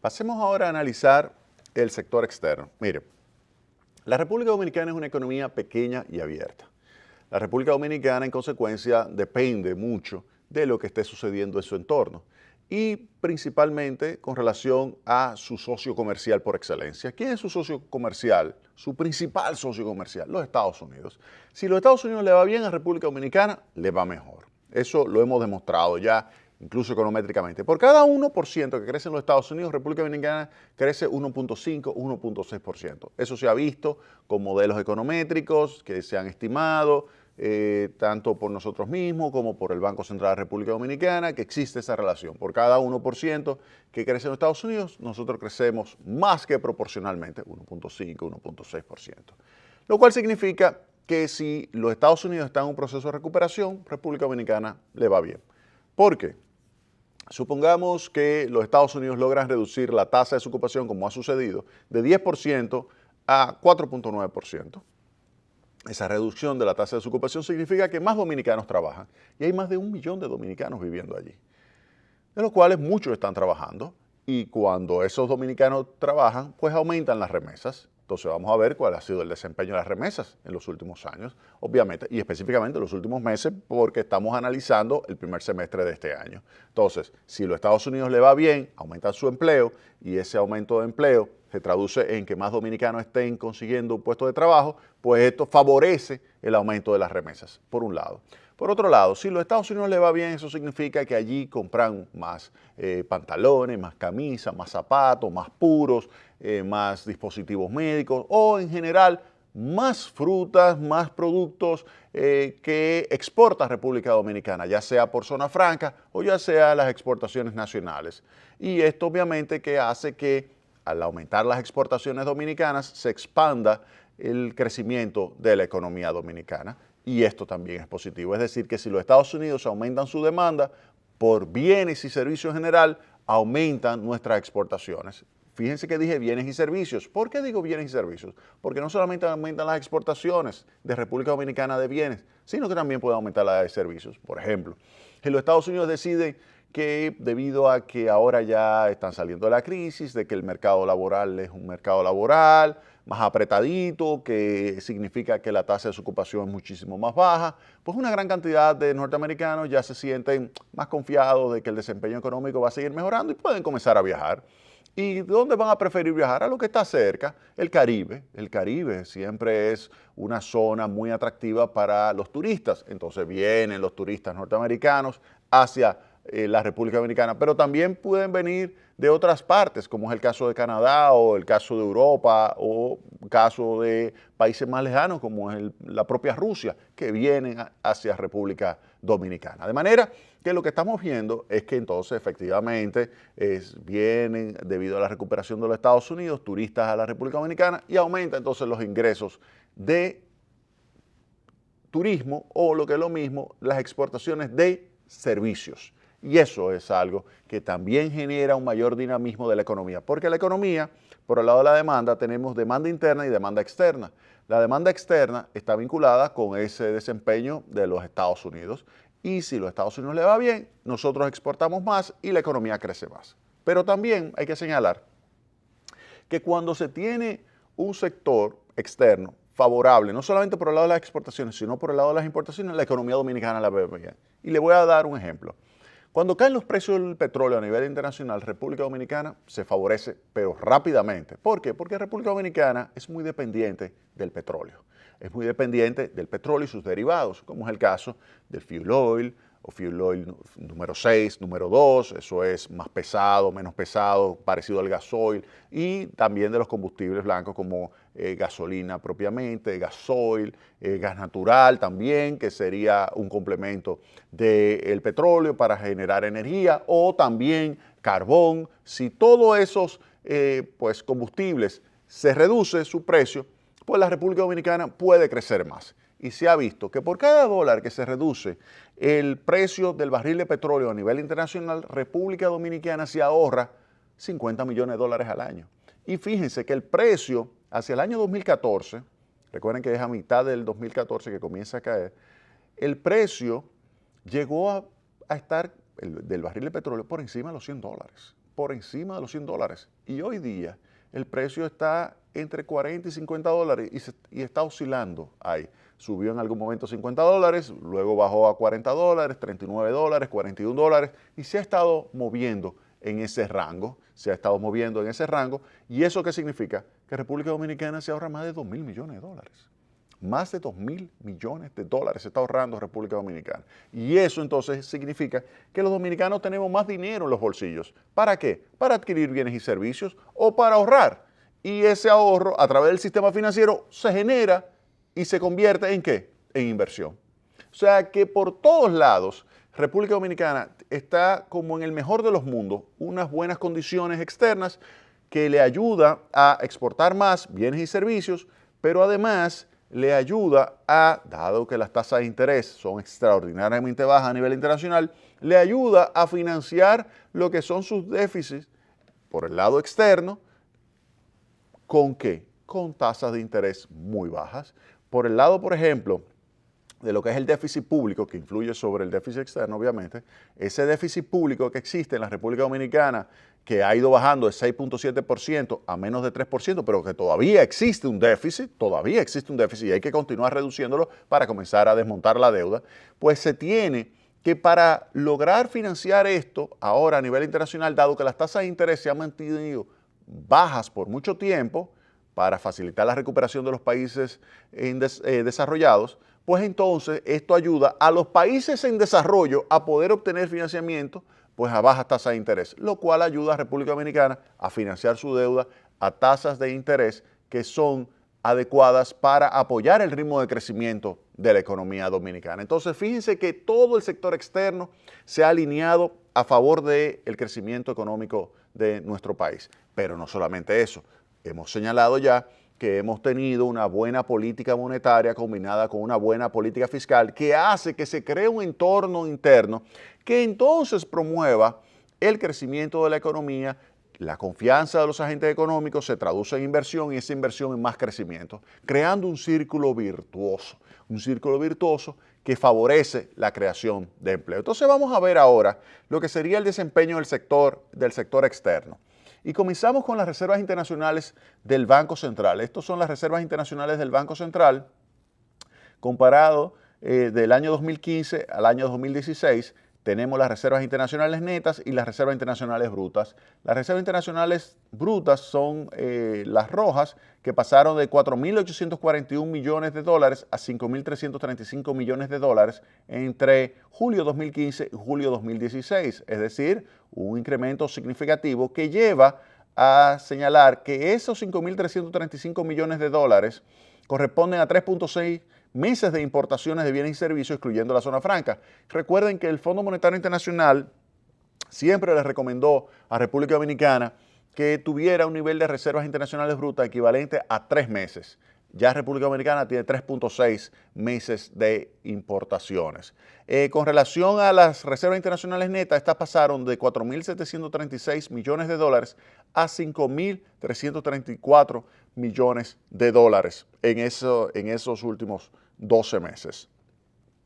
Pasemos ahora a analizar el sector externo. Mire, la República Dominicana es una economía pequeña y abierta. La República Dominicana, en consecuencia, depende mucho de lo que esté sucediendo en su entorno y principalmente con relación a su socio comercial por excelencia. ¿Quién es su socio comercial? Su principal socio comercial, los Estados Unidos. Si los Estados Unidos le va bien a República Dominicana, le va mejor. Eso lo hemos demostrado ya, incluso econométricamente. Por cada 1% que crece en los Estados Unidos, República Dominicana crece 1.5, 1.6%. Eso se ha visto con modelos econométricos que se han estimado, tanto por nosotros mismos como por el Banco Central de la República Dominicana, que existe esa relación. Por cada 1% que crece en los Estados Unidos, nosotros crecemos más que proporcionalmente, 1.5, 1.6%. Lo cual significa que si los Estados Unidos están en un proceso de recuperación, República Dominicana le va bien. ¿Por qué? Supongamos que los Estados Unidos logran reducir la tasa de desocupación, como ha sucedido, de 10% a 4.9%. Esa reducción de la tasa de desocupación significa que más dominicanos trabajan y hay más de 1 millón de dominicanos viviendo allí, de los cuales muchos están trabajando y cuando esos dominicanos trabajan, pues aumentan las remesas. Entonces vamos a ver cuál ha sido el desempeño de las remesas en los últimos años, obviamente, y específicamente en los últimos meses, porque estamos analizando el primer semestre de este año. Entonces, si a los Estados Unidos le va bien, aumentan su empleo y ese aumento de empleo se traduce en que más dominicanos estén consiguiendo un puesto de trabajo, pues esto favorece el aumento de las remesas, por un lado. Por otro lado, si a los Estados Unidos le va bien, eso significa que allí compran más pantalones, más camisas, más zapatos, más puros, más dispositivos médicos o en general más frutas, más productos que exporta República Dominicana, ya sea por zona franca o ya sea las exportaciones nacionales. Y esto obviamente que hace que al aumentar las exportaciones dominicanas se expanda el crecimiento de la economía dominicana. Y esto también es positivo. Es decir, que si los Estados Unidos aumentan su demanda por bienes y servicios en general, aumentan nuestras exportaciones. Fíjense que dije bienes y servicios. ¿Por qué digo bienes y servicios? Porque no solamente aumentan las exportaciones de República Dominicana de bienes, sino que también pueden aumentar las de servicios. Por ejemplo, si los Estados Unidos deciden que debido a que ahora ya están saliendo de la crisis, de que el mercado laboral es un mercado laboral más apretadito, que significa que la tasa de desocupación es muchísimo más baja, pues una gran cantidad de norteamericanos ya se sienten más confiados de que el desempeño económico va a seguir mejorando y pueden comenzar a viajar. ¿Y dónde van a preferir viajar? A lo que está cerca, el Caribe. El Caribe siempre es una zona muy atractiva para los turistas. Entonces vienen los turistas norteamericanos hacia la República Dominicana, pero también pueden venir de otras partes, como es el caso de Canadá o el caso de Europa o el caso de países más lejanos, como es la propia Rusia, que vienen hacia República Dominicana. De manera que lo que estamos viendo es que entonces efectivamente vienen, debido a la recuperación de los Estados Unidos, turistas a la República Dominicana y aumenta entonces los ingresos de turismo o lo que es lo mismo, las exportaciones de servicios. Y eso es algo que también genera un mayor dinamismo de la economía, porque la economía, por el lado de la demanda, tenemos demanda interna y demanda externa. La demanda externa está vinculada con ese desempeño de los Estados Unidos y si a los Estados Unidos le va bien, nosotros exportamos más y la economía crece más. Pero también hay que señalar que cuando se tiene un sector externo favorable, no solamente por el lado de las exportaciones, sino por el lado de las importaciones, la economía dominicana la ve bien. Y le voy a dar un ejemplo. Cuando caen los precios del petróleo a nivel internacional, República Dominicana se favorece, pero rápidamente. ¿Por qué? Porque República Dominicana es muy dependiente del petróleo. Es muy dependiente del petróleo y sus derivados, como es el caso del fuel oil o fuel oil número 6, número 2, eso es más pesado, menos pesado, parecido al gasoil, y también de los combustibles blancos como gasolina propiamente, gasoil, gas natural también, que sería un complemento del petróleo para generar energía, o también carbón. Si todos esos pues, combustibles se reduce su precio, pues la República Dominicana puede crecer más. Y se ha visto que por cada dólar que se reduce el precio del barril de petróleo a nivel internacional, República Dominicana se ahorra 50 millones de dólares al año. Y fíjense que el precio hacia el año 2014, recuerden que es a mitad del 2014 que comienza a caer, el precio llegó a estar del barril de petróleo por encima de los $100. por encima de los $100. Y hoy día el precio está entre 40 y 50 dólares y está oscilando ahí. Subió en algún momento $50, luego bajó a 40 dólares, 39 dólares, 41 dólares y se ha estado moviendo en ese rango, ¿Y eso qué significa? Que República Dominicana se ahorra más de 2.000 millones de dólares. Más de 2.000 millones de dólares se está ahorrando República Dominicana. Y eso entonces significa que los dominicanos tenemos más dinero en los bolsillos. ¿Para qué? Para adquirir bienes y servicios o para ahorrar. Y ese ahorro a través del sistema financiero se genera y se convierte ¿en qué? En inversión. O sea que por todos lados República Dominicana está como en el mejor de los mundos, unas buenas condiciones externas que le ayuda a exportar más bienes y servicios, pero además le ayuda a, dado que las tasas de interés son extraordinariamente bajas a nivel internacional, le ayuda a financiar lo que son sus déficits por el lado externo. ¿Con qué? Con tasas de interés muy bajas. Por el lado, por ejemplo, de lo que es el déficit público, que influye sobre el déficit externo, obviamente, ese déficit público que existe en la República Dominicana, que ha ido bajando de 6.7% a menos de 3%, pero que todavía existe un déficit y hay que continuar reduciéndolo para comenzar a desmontar la deuda, pues se tiene que para lograr financiar esto ahora a nivel internacional, dado que las tasas de interés se han mantenido bajas por mucho tiempo, para facilitar la recuperación de los países desarrollados, pues entonces esto ayuda a los países en desarrollo a poder obtener financiamiento pues a bajas tasas de interés, lo cual ayuda a República Dominicana a financiar su deuda a tasas de interés que son adecuadas para apoyar el ritmo de crecimiento de la economía dominicana. Entonces, fíjense que todo el sector externo se ha alineado a favor del crecimiento económico de nuestro país. Pero no solamente eso, hemos señalado ya que hemos tenido una buena política monetaria combinada con una buena política fiscal que hace que se cree un entorno interno que entonces promueva el crecimiento de la economía, la confianza de los agentes económicos se traduce en inversión y esa inversión en más crecimiento, creando un círculo virtuoso que favorece la creación de empleo. Entonces vamos a ver ahora lo que sería el desempeño del sector externo. Y comenzamos con las reservas internacionales del Banco Central. Estas son las reservas internacionales del Banco Central comparado del año 2015 al año 2016. Tenemos las reservas internacionales netas y las reservas internacionales brutas. Las reservas internacionales brutas son las rojas, que pasaron de 4.841 millones de dólares a 5.335 millones de dólares entre julio 2015 y julio 2016. Es decir, un incremento significativo que lleva a señalar que esos 5.335 millones de dólares corresponden a 3.6 meses de importaciones de bienes y servicios, excluyendo la zona franca. Recuerden que el Fondo Monetario Internacional siempre les recomendó a República Dominicana que tuviera un nivel de reservas internacionales brutas equivalente a 3 meses. Ya República Dominicana tiene 3.6 meses de importaciones. Con relación a las reservas internacionales netas, estas pasaron de 4.736 millones de dólares a 5.334 millones de dólares en esos últimos 12 meses.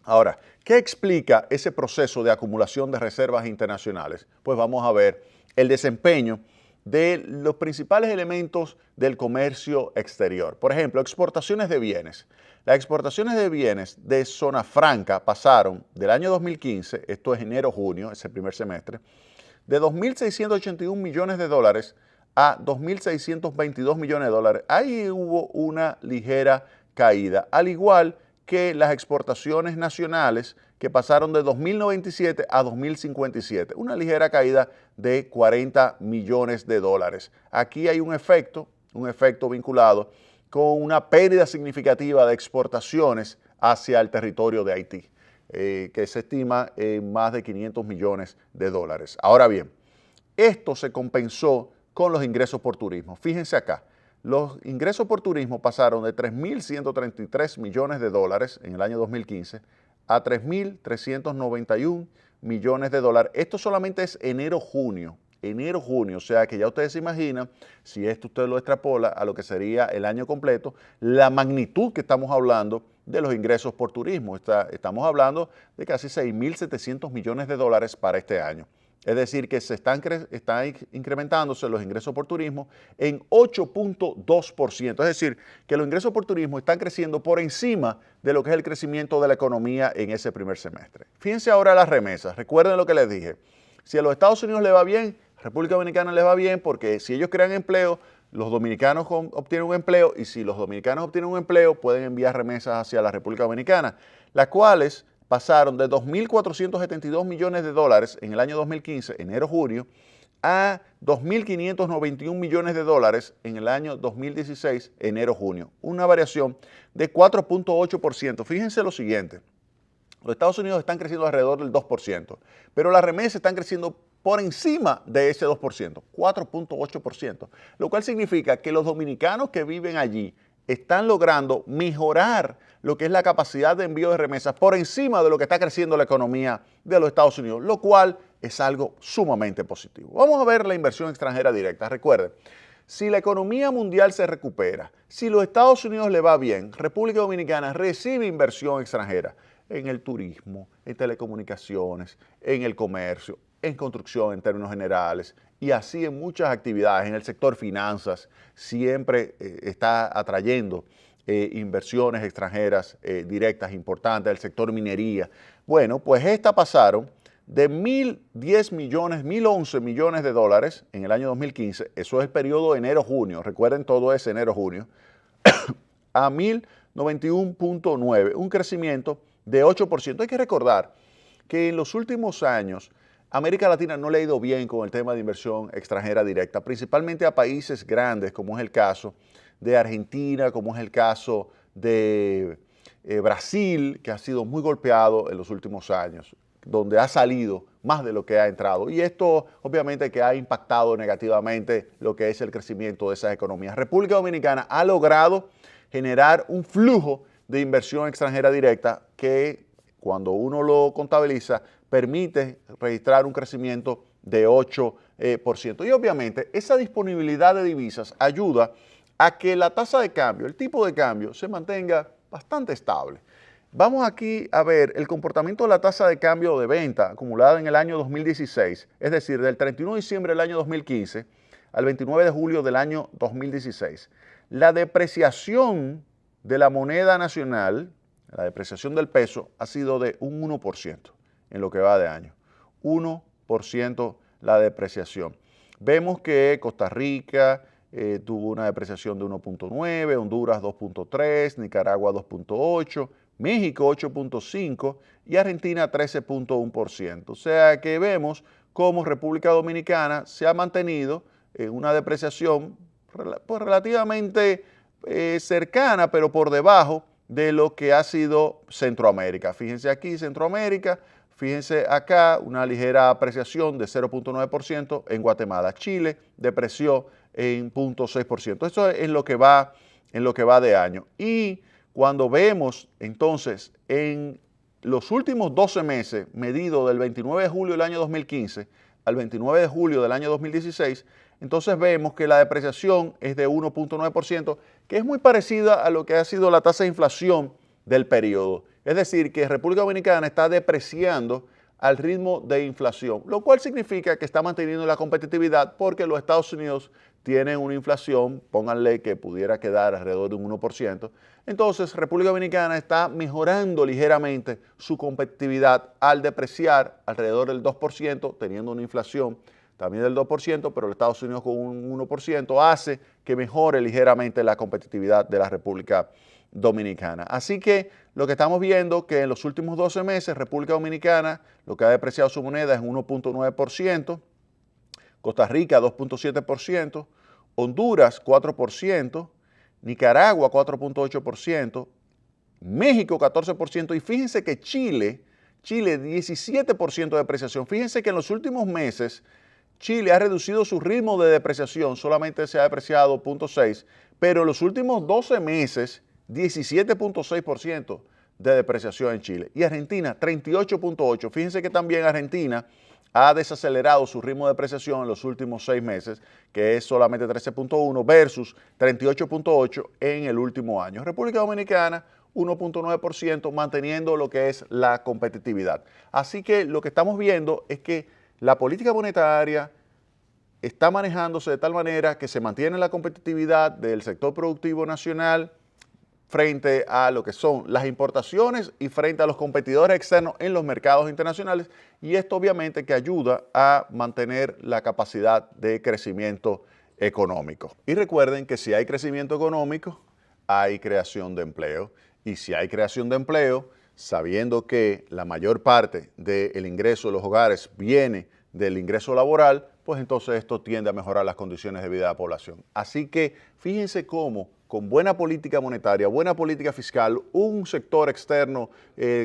Ahora, ¿qué explica ese proceso de acumulación de reservas internacionales? Pues vamos a ver el desempeño de los principales elementos del comercio exterior. Por ejemplo, exportaciones de bienes. Las exportaciones de bienes de zona franca pasaron del año 2015, esto es enero-junio, ese primer semestre, de 2.681 millones de dólares a 2.622 millones de dólares. Ahí hubo una ligera caída, al igual que las exportaciones nacionales que pasaron de 2.097 a 2.057, una ligera caída de 40 millones de dólares. Aquí hay un efecto vinculado con una pérdida significativa de exportaciones hacia el territorio de Haití, que se estima en más de 500 millones de dólares. Ahora bien, esto se compensó con los ingresos por turismo. Fíjense acá, los ingresos por turismo pasaron de 3.133 millones de dólares en el año 2015 a 3.391 millones de dólares. Esto solamente es enero-junio, o sea que ya ustedes se imaginan, si esto usted lo extrapola a lo que sería el año completo, la magnitud que estamos hablando de los ingresos por turismo. Estamos hablando de casi 6.700 millones de dólares para este año. Es decir, que están incrementándose los ingresos por turismo en 8.2%. Es decir, que los ingresos por turismo están creciendo por encima de lo que es el crecimiento de la economía en ese primer semestre. Fíjense ahora las remesas. Recuerden lo que les dije. Si a los Estados Unidos les va bien, a República Dominicana les va bien, porque si ellos crean empleo, los dominicanos obtienen un empleo, y si los dominicanos obtienen un empleo, pueden enviar remesas hacia la República Dominicana, las cuales pasaron de 2.472 millones de dólares en el año 2015, enero-junio, a 2.591 millones de dólares en el año 2016, enero-junio. Una variación de 4.8%. Fíjense lo siguiente, los Estados Unidos están creciendo alrededor del 2%, pero las remesas están creciendo por encima de ese 2%, 4.8%, lo cual significa que los dominicanos que viven allí están logrando mejorar lo que es la capacidad de envío de remesas por encima de lo que está creciendo la economía de los Estados Unidos, lo cual es algo sumamente positivo. Vamos a ver la inversión extranjera directa. Recuerden, si la economía mundial se recupera, si los Estados Unidos le va bien, República Dominicana recibe inversión extranjera en el turismo, en telecomunicaciones, en el comercio, en construcción en términos generales, y así en muchas actividades. En el sector finanzas siempre está atrayendo inversiones extranjeras directas importantes, el sector minería. Bueno, pues estas pasaron de 1.010 millones, 1.011 millones de dólares en el año 2015, eso es el periodo enero-junio, recuerden todo ese enero-junio, a 1.091.9, un crecimiento de 8%. Hay que recordar que en los últimos años América Latina no le ha ido bien con el tema de inversión extranjera directa, principalmente a países grandes, como es el caso de Argentina, como es el caso de Brasil, que ha sido muy golpeado en los últimos años, donde ha salido más de lo que ha entrado. Y esto obviamente que ha impactado negativamente lo que es el crecimiento de esas economías. República Dominicana ha logrado generar un flujo de inversión extranjera directa que, cuando uno lo contabiliza, permite registrar un crecimiento de 8%. Y obviamente esa disponibilidad de divisas ayuda a que la tasa de cambio, el tipo de cambio, se mantenga bastante estable. Vamos aquí a ver el comportamiento de la tasa de cambio de venta acumulada en el año 2016, es decir, del 31 de diciembre del año 2015 al 29 de julio del año 2016. La depreciación de la moneda nacional, la depreciación del peso, ha sido de un 1% en lo que va de año. 1% la depreciación. Vemos que Costa Rica tuvo una depreciación de 1.9, Honduras 2.3, Nicaragua 2.8, México 8.5 y Argentina 13.1%. O sea que vemos cómo República Dominicana se ha mantenido en una depreciación pues relativamente cercana, pero por debajo de lo que ha sido Centroamérica. Fíjense aquí Centroamérica, fíjense acá una ligera apreciación de 0.9% en Guatemala. Chile depreció en 0.6%. Esto es en lo que va de año. Y cuando vemos entonces en los últimos 12 meses, medido del 29 de julio del año 2015 al 29 de julio del año 2016, entonces vemos que la depreciación es de 1.9%, que es muy parecida a lo que ha sido la tasa de inflación del periodo. Es decir, que República Dominicana está depreciando al ritmo de inflación, lo cual significa que está manteniendo la competitividad, porque los Estados Unidos tienen una inflación, pónganle que pudiera quedar alrededor de un 1%. Entonces, República Dominicana está mejorando ligeramente su competitividad al depreciar alrededor del 2%, teniendo una inflación también del 2%, pero los Estados Unidos con un 1% hace que mejore ligeramente la competitividad de la República Dominicana. Así que lo que estamos viendo que en los últimos 12 meses República Dominicana lo que ha depreciado su moneda es 1.9%, Costa Rica 2.7%, Honduras 4%, Nicaragua 4.8%, México 14% y fíjense que Chile 17% de depreciación. Fíjense que en los últimos meses Chile ha reducido su ritmo de depreciación, solamente se ha depreciado 0.6%, pero en los últimos 12 meses 17.6% de depreciación en Chile. Y Argentina 38.8%. Fíjense que también Argentina ha desacelerado su ritmo de depreciación en los últimos 6 meses, que es solamente 13.1 versus 38.8 en el último año. República Dominicana 1.9%, manteniendo lo que es la competitividad. Así que lo que estamos viendo es que la política monetaria está manejándose de tal manera que se mantiene la competitividad del sector productivo nacional frente a lo que son las importaciones y frente a los competidores externos en los mercados internacionales, y esto obviamente que ayuda a mantener la capacidad de crecimiento económico. Y recuerden que si hay crecimiento económico, hay creación de empleo, y si hay creación de empleo, sabiendo que la mayor parte del ingreso de los hogares viene del ingreso laboral, pues entonces esto tiende a mejorar las condiciones de vida de la población. Así que fíjense cómo con buena política monetaria, buena política fiscal, un sector externo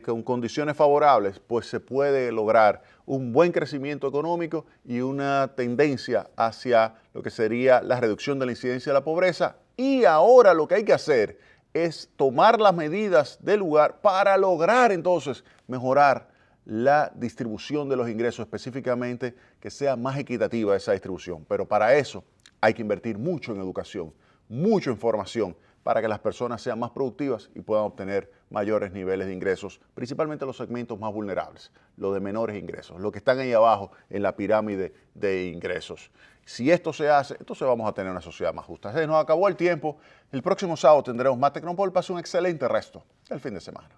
con condiciones favorables, pues se puede lograr un buen crecimiento económico y una tendencia hacia lo que sería la reducción de la incidencia de la pobreza. Y ahora lo que hay que hacer es tomar las medidas del lugar para lograr entonces mejorar la distribución de los ingresos, específicamente que sea más equitativa esa distribución. Pero para eso hay que invertir mucho en educación, mucha información para que las personas sean más productivas y puedan obtener mayores niveles de ingresos, principalmente los segmentos más vulnerables, los de menores ingresos, los que están ahí abajo en la pirámide de ingresos. Si esto se hace, entonces vamos a tener una sociedad más justa. Se nos acabó el tiempo. El próximo sábado tendremos más Tecnopol. Pase un excelente resto del fin de semana.